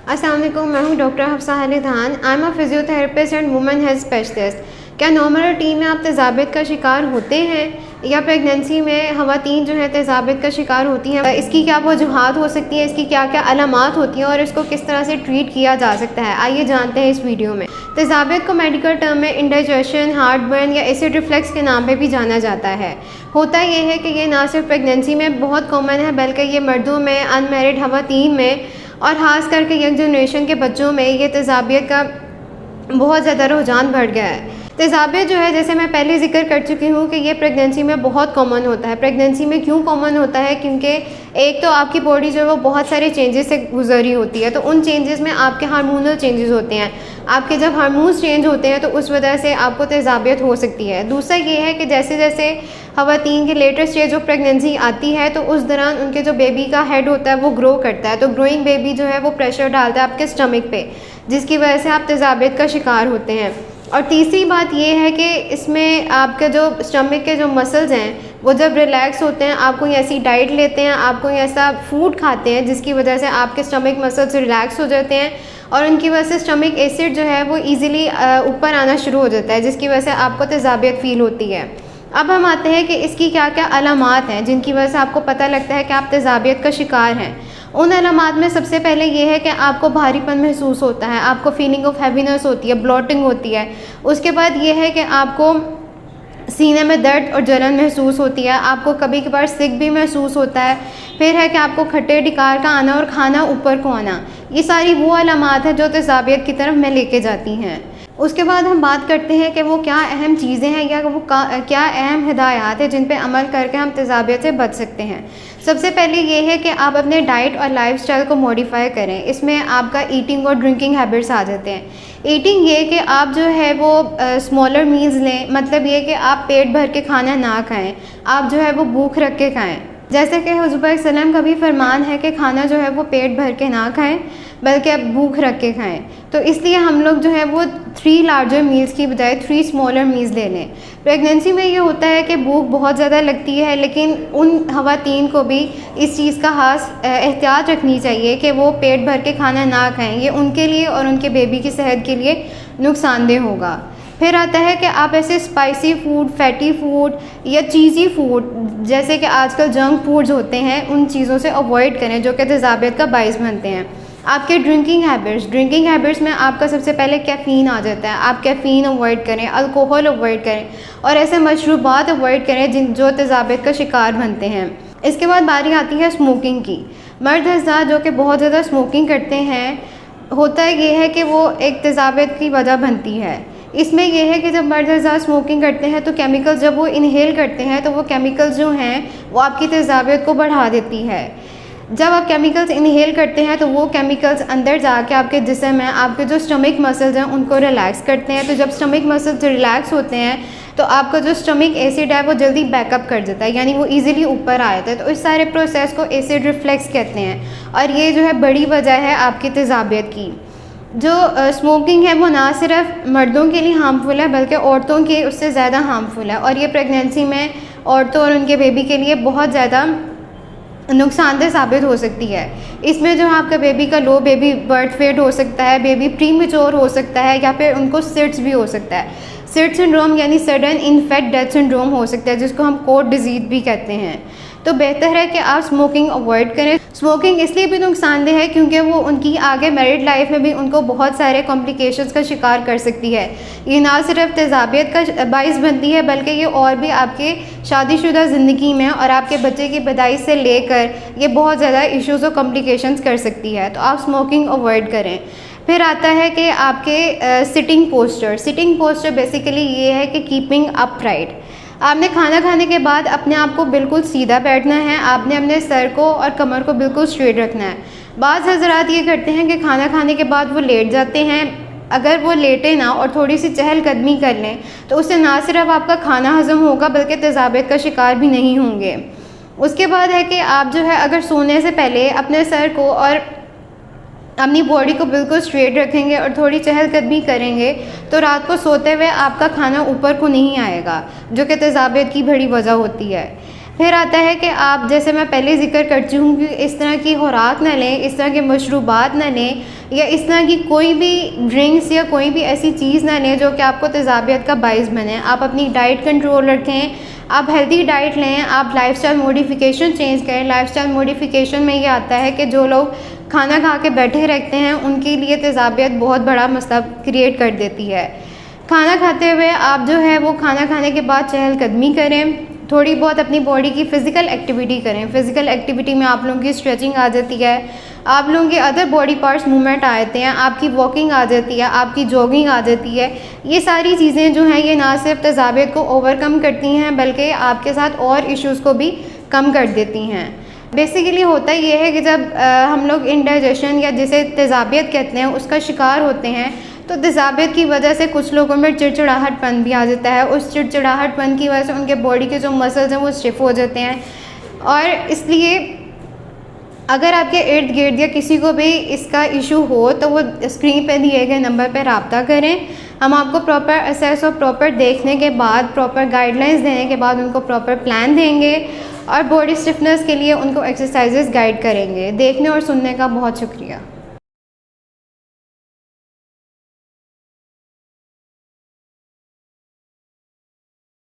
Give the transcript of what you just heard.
अस्सलाम वालेकुम, मैं हूँ doctor Hafsa Khan. I am a physiotherapist and women health specialist. क्या नॉर्मल रूटीन में आप तेज़ाबियत का शिकार होते हैं या प्रेगनेंसी में ख़वातीन जो है तेज़ाबियत का शिकार होती हैं? इसकी क्या वजूहात हो सकती हैं, इसकी क्या क्या अलामात होती हैं और इसको किस तरह से ट्रीट किया जा सकता है, आइए जानते हैं इस वीडियो में। तेज़ाबियत को मेडिकल टर्म में इंडाइजेशन, हार्टबर्न या एसिड रिफ्लेक्स के नाम पर भी जाना जाता है। होता यह है कि ये ना सिर्फ प्रेगनेंसी में बहुत कॉमन है बल्कि ये मर्दों में, अनमेरिड ख़वातीन में और ख़ास करके यंग जनरेशन के बच्चों में ये तेज़ाबियत का बहुत ज़्यादा रुझान बढ़ गया है। तेज़ाबियत जो है, जैसे मैं पहले ज़िक्र कर चुकी हूँ कि ये प्रेगनेंसी में बहुत कॉमन होता है। प्रेगनेंसी में क्यों कॉमन होता है? क्योंकि एक तो आपकी बॉडी जो है वो बहुत सारे चेंजेस से गुजरी होती है, तो उन चेंजेस में आपके हार्मोनल चेंजेस होते हैं। आपके जब हार्मोन्स चेंज होते हैं तो उस वजह से आपको तेज़ाबियत हो सकती है। दूसरा ये है कि जैसे जैसे ख़वातीन की लेटर स्टेज ऑफ प्रेगनेंसी आती है तो उस दौरान उनके जो बेबी का हेड होता है वो ग्रो करता है, तो ग्रोइंग बेबी जो है वो प्रेशर डालता है आपके स्टमक पे, जिसकी वजह से आप तेज़ाबियत का शिकार होते हैं। और तीसरी बात ये है कि इसमें आपके जो स्टमक के जो मसल्स हैं वो जब रिलैक्स होते हैं, आप कोई ऐसी डाइट लेते हैं, आप कोई ऐसा फूड खाते हैं जिसकी वजह से आपके स्टमक मसल्स रिलैक्स हो जाते हैं और उनकी वजह से स्टमक एसिड जो है वो ईज़िली ऊपर आना शुरू हो जाता है, जिसकी वजह से आपको तेज़ाबियत फ़ील होती है। अब हम आते हैं कि इसकी क्या क्या अलामात हैं जिनकी वजह से आपको पता लगता है कि आप तेज़ाबियत का शिकार हैं। उन अलामात में सबसे पहले ये है कि आपको भारीपन महसूस होता है, आपको फीलिंग ऑफ हैवीनेस होती है, ब्लोटिंग होती है। उसके बाद ये है कि आपको सीने में दर्द और जलन महसूस होती है, आपको कभी कभार सिक भी महसूस होता है। फिर है कि आपको खट्टे डिकार का आना और खाना ऊपर को आना। ये सारी वो अलामात हैं जो तेज़ाबियत की तरफ में लेके जाती हैं। उसके बाद हम बात करते हैं कि वो क्या अहम चीज़ें हैं या वो क्या अहम हिदायत है जिन पे अमल करके हम तेज़ाबियत से बच सकते हैं। सबसे पहले ये है कि आप अपने डाइट और लाइफस्टाइल को मॉडिफाई करें। इसमें आपका ईटिंग और ड्रिंकिंग हैबिट्स आ जाते हैं। ईटिंग ये कि आप जो है वो स्मॉलर मील्स लें, मतलब ये कि आप पेट भर के खाना ना खाएं, आप जो है वो भूख रख के खाएं। जैसे कि हुज़ूर सल्लम का भी फरमान है कि खाना जो है वो पेट भर के ना खाएं बल्कि आप भूख रख के खाएं। तो इसलिए हम लोग जो है वो 3 लार्जर मील्स की बजाय 3 स्मॉलर मील्स ले लें। प्रेगनेंसी में ये होता है कि भूख बहुत ज़्यादा लगती है, लेकिन उन ख़वातीन को भी इस चीज़ का खास एहतियात रखनी चाहिए कि वो पेट भर के खाना ना खाएं। ये उनके लिए और उनके बेबी की सेहत के लिए नुकसानदेह होगा। फिर आता है कि आप ऐसे स्पाइसी फूड, फैटी फूड या चीज़ी फूड जैसे कि आजकल जंक फूड्स होते हैं, उन चीज़ों से अवॉइड करें जो कि तेज़ाबियत का बाइस बनते हैं। आपके ड्रिंकिंग हैबिट्स में आपका सबसे पहले कैफ़ीन आ जाता है। आप कैफ़ीन अवॉइड करें, अल्कोहल अवॉइड करें और ऐसे मशरूबात अवॉइड करें जो तेज़ाबियत का शिकार बनते हैं। इसके बाद बारी आती है स्मोकिंग की। मर्द हज़रात जो कि बहुत ज़्यादा स्मोकिंग करते हैं, होता ये है कि वो एक तेज़ाबियत की वजह बनती है। इसमें यह है कि जब मर्द हज़रात स्मोकिंग करते हैं तो केमिकल्स जब वो इनहेल करते हैं तो वो केमिकल्स जो हैं वो आपकी तेज़ाबियत को बढ़ा देती है। जब आप केमिकल्स इनहेल करते हैं तो वो केमिकल्स अंदर जाके आपके जिस्म में आपके जो स्टमक मसल्स हैं उनको रिलैक्स करते हैं। तो जब स्टमक मसल्स रिलैक्स होते हैं तो आपका जो स्टमक एसिड है वो जल्दी बैकअप कर जाता है, यानी वो इजीली ऊपर आ जाता है। तो इस सारे प्रोसेस को एसिड रिफ्लेक्स कहते हैं और ये जो है बड़ी वजह है आपकी तेज़ाबियत की। जो स्मोकिंग है वो ना सिर्फ मर्दों के लिए हार्मफुल है बल्कि औरतों के उससे ज़्यादा हार्मफुल है और ये प्रेगनेंसी में औरतों और उनके बेबी के लिए बहुत ज़्यादा नुकसानदेह साबित हो सकती है। इसमें जो आपका बेबी का लो बेबी बर्थ वेट हो सकता है, बेबी प्रीमेच्योर हो सकता है या फिर उनको सिट्स भी हो सकता है। सिट सिंड्रोम यानी सडन इन्फेक्ट डेथ सिंड्रोम हो सकता है, जिसको हम कोट डिजीज़ भी कहते हैं। तो बेहतर है कि आप स्मोकिंग अवॉइड करें। स्मोकिंग इसलिए भी नुकसानदेह है क्योंकि वो उनकी आगे मैरिड लाइफ में भी उनको बहुत सारे कॉम्प्लिकेशंस का शिकार कर सकती है। ये ना सिर्फ तेज़ाबियत का बाइस बनती है बल्कि ये और भी आपके शादीशुदा ज़िंदगी में और आपके बच्चे की पैदाइश से लेकर ये बहुत ज़्यादा इश्यूज़ और कॉम्प्लिकेशंस कर सकती है। तो आप स्मोकिंग अवॉइड करें। फिर आता है कि आपके सिटिंग पोस्चर बेसिकली ये है कि कीपिंग अपराइट। आपने खाना खाने के बाद अपने आप को बिल्कुल सीधा बैठना है, आपने अपने सर को और कमर को बिल्कुल स्ट्रेट रखना है। बाज़ हज़रात ये करते हैं कि खाना खाने के बाद वो लेट जाते हैं। अगर वो लेटे ना और थोड़ी सी चहलकदमी कर लें तो उससे ना सिर्फ आपका खाना हज़म होगा बल्कि तेज़ाबियत का शिकार भी नहीं होंगे। उसके बाद है कि आप जो है अगर सोने से पहले अपने सर को और अपनी बॉडी को बिल्कुल स्ट्रेट रखेंगे और थोड़ी चहलकदमी करेंगे तो रात को सोते हुए आपका खाना ऊपर को नहीं आएगा, जो कि तेज़ाबियत की बड़ी वजह होती है। फिर आता है कि आप, जैसे मैं पहले ज़िक्र कर चुकी हूँ, कि इस तरह की खुराक ना लें, इस तरह के मशरूबात ना लें, या इस तरह की कोई भी ड्रिंक्स या कोई भी ऐसी चीज़ ना लें जो कि आपको तेज़ाबियत का बाइस बने। आप अपनी डाइट कंट्रोल रखें, आप हेल्दी डाइट लें, आप लाइफस्टाइल मॉडिफिकेशन चेंज करें। लाइफस्टाइल मॉडिफिकेशन में ये आता है कि जो लोग खाना खा के बैठे रहते हैं उनके लिए तेज़ाबियत बहुत बड़ा मसला क्रिएट कर देती है। खाना खाते हुए आप जो है वो खाना खाने के बाद चहलकदमी करें, थोड़ी बहुत अपनी बॉडी की फ़िज़िकल एक्टिविटी करें। फ़िज़िकल एक्टिविटी में आप लोगों की स्ट्रेचिंग आ जाती है, आप लोगों के अदर बॉडी पार्ट्स मूवमेंट आ जाते हैं, आपकी वॉकिंग आ जाती है, आपकी जॉगिंग आ जाती है। ये सारी चीज़ें जो हैं ये ना सिर्फ तेज़ाबियत को ओवरकम करती हैं बल्कि आपके साथ और इश्यूज़ को भी कम कर देती हैं। बेसिकली होता ये है कि जब हम लोग इंडाइजेशन या जिसे तेज़ाबियत कहते हैं उसका शिकार होते हैं तो तेज़ाबियत की वजह से कुछ लोगों में चिड़चिड़ाहटपन भी आ जाता है। उस चिड़चिड़ाहटपन की वजह से उनके बॉडी के जो मसल्स हैं वो स्टिफ हो जाते हैं। और इसलिए अगर आपके इर्द गिर्द या किसी को भी इसका इशू हो तो वो स्क्रीन पे दिए गए नंबर पर रब्ता करें। हम आपको प्रॉपर असेस और प्रॉपर देखने के बाद, प्रॉपर गाइडलाइंस देने के बाद उनको प्रॉपर प्लान देंगे और बॉडी स्टिफनेस के लिए उनको एक्सरसाइजेस गाइड करेंगे। देखने और सुनने का बहुत शुक्रिया।